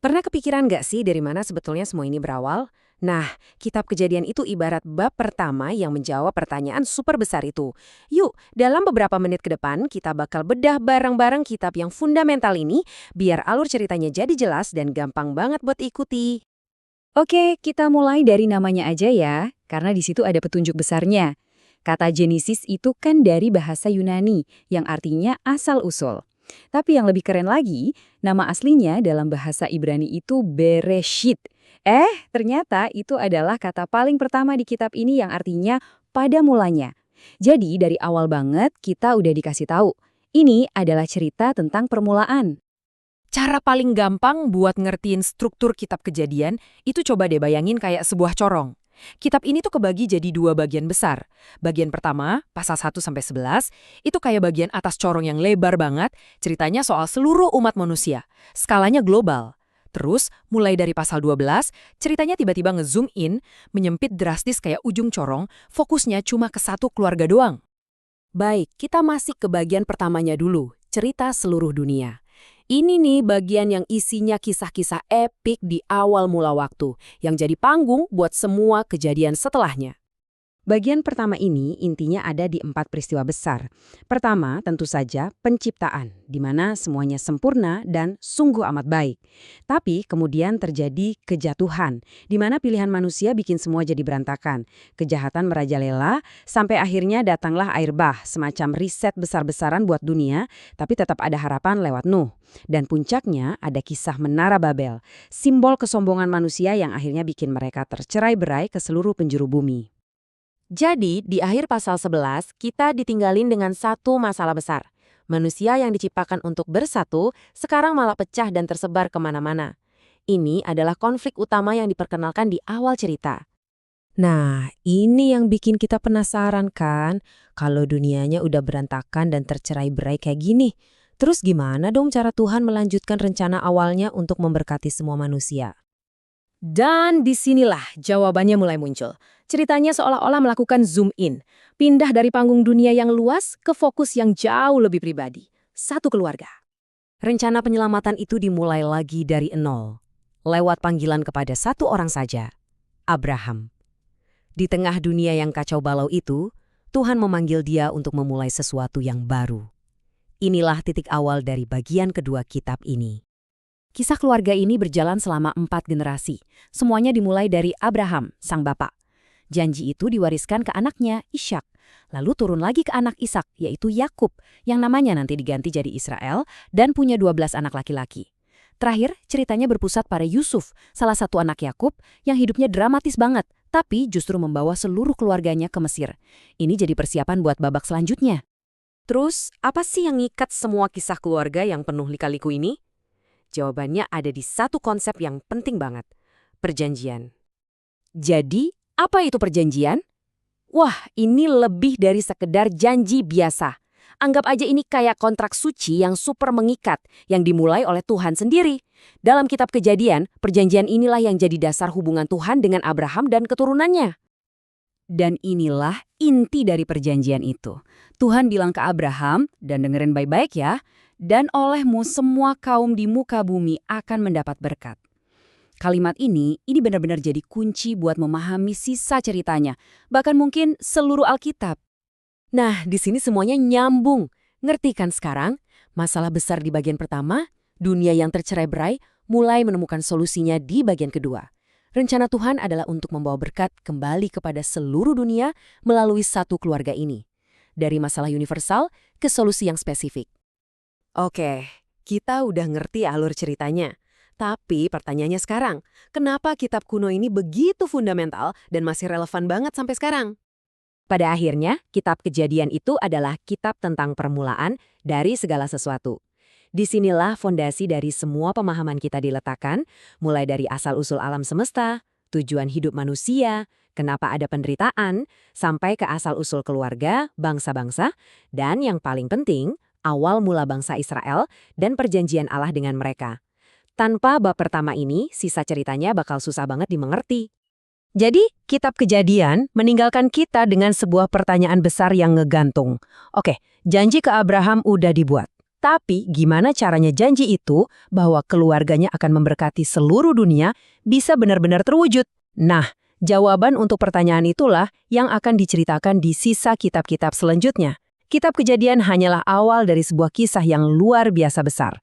Pernah kepikiran nggak sih dari mana sebetulnya semua ini berawal? Nah, kitab Kejadian itu ibarat bab pertama yang menjawab pertanyaan super besar itu. Yuk, dalam beberapa menit ke depan, kita bakal bedah bareng-bareng kitab yang fundamental ini, biar alur ceritanya jadi jelas dan gampang banget buat ikuti. Oke, kita mulai dari namanya aja ya, karena di situ ada petunjuk besarnya. Kata Genesis itu kan dari bahasa Yunani, yang artinya asal-usul. Tapi yang lebih keren lagi, nama aslinya dalam bahasa Ibrani itu Bereshit. Ternyata itu adalah kata paling pertama di kitab ini yang artinya pada mulanya. Jadi dari awal banget kita udah dikasih tahu, ini adalah cerita tentang permulaan. Cara paling gampang buat ngertiin struktur kitab Kejadian itu coba deh bayangin kayak sebuah corong. Kitab ini tuh kebagi jadi dua bagian besar. Bagian pertama, pasal 1-11, itu kayak bagian atas corong yang lebar banget, ceritanya soal seluruh umat manusia. Skalanya global. Terus, mulai dari pasal 12, ceritanya tiba-tiba nge-zoom in, menyempit drastis kayak ujung corong, fokusnya cuma ke satu keluarga doang. Baik, kita masih ke bagian pertamanya dulu, cerita seluruh dunia. Ini nih bagian yang isinya kisah-kisah epik di awal mula waktu, yang jadi panggung buat semua kejadian setelahnya. Bagian pertama ini intinya ada di 4 peristiwa besar. Pertama, tentu saja penciptaan, di mana semuanya sempurna dan sungguh amat baik. Tapi kemudian terjadi kejatuhan, di mana pilihan manusia bikin semua jadi berantakan. Kejahatan merajalela, sampai akhirnya datanglah air bah, semacam riset besar-besaran buat dunia, tapi tetap ada harapan lewat Nuh. Dan puncaknya ada kisah Menara Babel, simbol kesombongan manusia yang akhirnya bikin mereka tercerai-berai ke seluruh penjuru bumi. Jadi, di akhir pasal 11, kita ditinggalin dengan satu masalah besar. Manusia yang diciptakan untuk bersatu, sekarang malah pecah dan tersebar kemana-mana. Ini adalah konflik utama yang diperkenalkan di awal cerita. Nah, ini yang bikin kita penasaran kan, kalau dunianya udah berantakan dan tercerai-berai kayak gini. Terus gimana dong cara Tuhan melanjutkan rencana awalnya untuk memberkati semua manusia? Dan disinilah jawabannya mulai muncul. Ceritanya seolah-olah melakukan zoom in, pindah dari panggung dunia yang luas ke fokus yang jauh lebih pribadi. Satu keluarga. Rencana penyelamatan itu dimulai lagi dari nol, lewat panggilan kepada satu orang saja, Abraham. Di tengah dunia yang kacau balau itu, Tuhan memanggil dia untuk memulai sesuatu yang baru. Inilah titik awal dari bagian kedua kitab ini. Kisah keluarga ini berjalan selama 4 generasi. Semuanya dimulai dari Abraham, sang bapak. Janji itu diwariskan ke anaknya, Ishak. Lalu turun lagi ke anak Ishak, yaitu Yakub, yang namanya nanti diganti jadi Israel, dan punya 12 anak laki-laki. Terakhir, ceritanya berpusat pada Yusuf, salah satu anak Yakub, yang hidupnya dramatis banget, tapi justru membawa seluruh keluarganya ke Mesir. Ini jadi persiapan buat babak selanjutnya. Terus, apa sih yang ngikat semua kisah keluarga yang penuh lika-liku ini? Jawabannya ada di satu konsep yang penting banget, perjanjian. Jadi, apa itu perjanjian? Wah, ini lebih dari sekedar janji biasa. Anggap aja ini kayak kontrak suci yang super mengikat, yang dimulai oleh Tuhan sendiri. Dalam kitab Kejadian, perjanjian inilah yang jadi dasar hubungan Tuhan dengan Abraham dan keturunannya. Dan inilah inti dari perjanjian itu. Tuhan bilang ke Abraham, dan dengerin baik-baik ya, dan olehmu semua kaum di muka bumi akan mendapat berkat. Kalimat ini benar-benar jadi kunci buat memahami sisa ceritanya, bahkan mungkin seluruh Alkitab. Nah, di sini semuanya nyambung. Ngerti kan sekarang? Masalah besar di bagian pertama, dunia yang tercerai-berai, mulai menemukan solusinya di bagian kedua. Rencana Tuhan adalah untuk membawa berkat kembali kepada seluruh dunia melalui satu keluarga ini. Dari masalah universal ke solusi yang spesifik. Oke, kita udah ngerti alur ceritanya. Tapi pertanyaannya sekarang, kenapa kitab kuno ini begitu fundamental dan masih relevan banget sampai sekarang? Pada akhirnya, kitab Kejadian itu adalah kitab tentang permulaan dari segala sesuatu. Disinilah fondasi dari semua pemahaman kita diletakkan, mulai dari asal-usul alam semesta, tujuan hidup manusia, kenapa ada penderitaan, sampai ke asal-usul keluarga, bangsa-bangsa, dan yang paling penting, awal mula bangsa Israel dan perjanjian Allah dengan mereka. Tanpa bab pertama ini, sisa ceritanya bakal susah banget dimengerti. Jadi, kitab Kejadian meninggalkan kita dengan sebuah pertanyaan besar yang ngegantung. Oke, janji ke Abraham udah dibuat. Tapi gimana caranya janji itu bahwa keluarganya akan memberkati seluruh dunia bisa benar-benar terwujud? Nah, jawaban untuk pertanyaan itulah yang akan diceritakan di sisa kitab-kitab selanjutnya. Kitab Kejadian hanyalah awal dari sebuah kisah yang luar biasa besar.